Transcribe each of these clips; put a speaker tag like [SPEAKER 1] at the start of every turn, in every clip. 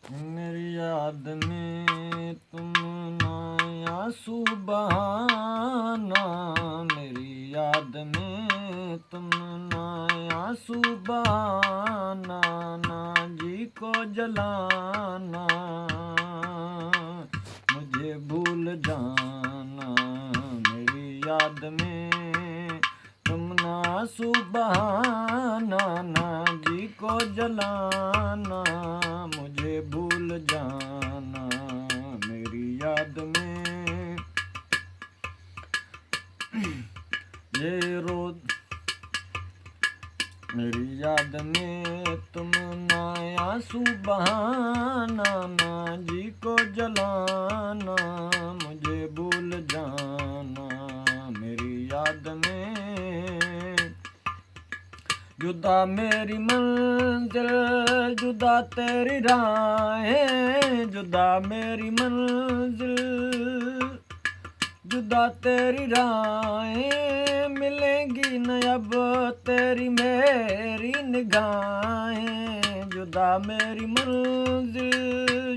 [SPEAKER 1] मेरी याद में तुम नया सुबहाना, मेरी याद में तुम नया सुबहाना, ना जी को जलाना, मुझे भूल जाना। मेरी याद में तुम ना सुबहाना, ना जी को जलाना, मुझे भूल जाना। मेरी याद में ये रोज, मेरी याद में तुम नया सुबहाना, ना जी को जलाना, मुझे भूल जाना। मेरी याद में जुदा मेरी मंजिल, जुदा तेरी राहें, जुदा मेरी मंजिल, जुदा तेरी राहें, मिलेंगी न अब तेरी मेरी निगाहें। जुदा मेरी मंजिल,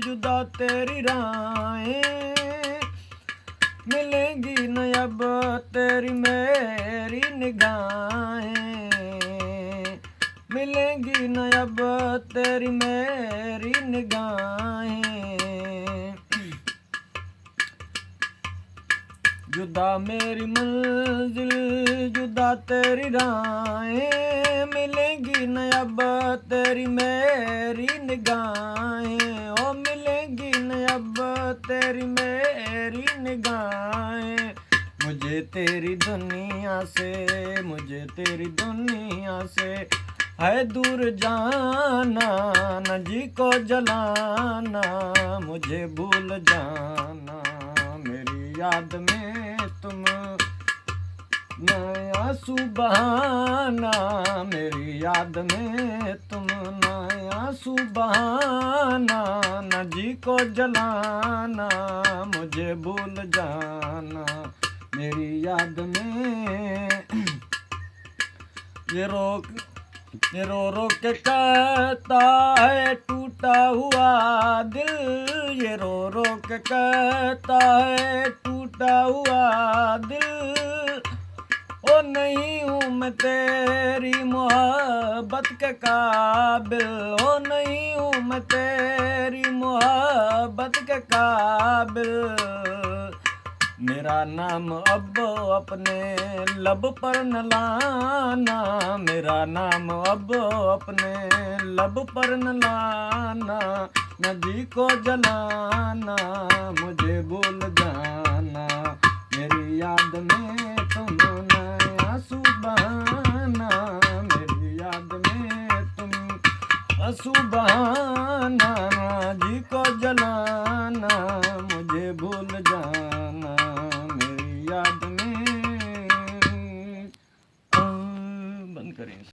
[SPEAKER 1] जुदा तेरी राहें, मिलेंगी न अब तेरी मेरी निगाहें, मिलेंगी न अब तेरी मेरी निगाहें। जुदा मेरी मंजिल, जुदा तेरी राहें, मिलेंगी न अब तेरी मेरी निगाहें, ओ मिलेंगी न अब तेरी मेरी निगाहें। मुझे तेरी दुनिया से, मुझे तेरी दुनिया से है दूर जाना, न जी को जलाना, मुझे भूल जाना। मेरी याद में तुम नया सुबहाना, मेरी याद में तुम नया सुबहाना, न जी को जलाना, मुझे भूल जाना। मेरी याद में ये रो रो के कहता है टूटा हुआ दिल, ये रो रो के कहता है टूटा हुआ दिल। ओ नहीं हूँ मैं तेरी मोहब्बत के काबिल, ओ नहीं हूँ मैं तेरी मोहब्बत के काबिल। मेरा नाम अब अपने लब पर न लाना, मेरा नाम अब अपने लब पर न लाना, न जी को जलाना, मुझे भूल जाना। मेरी याद में तुम नया सुबहाना, मेरी याद में तुम सुबहाना, जी को जलाना, मुझे भूल जाना। मेरी याद में बंद करें।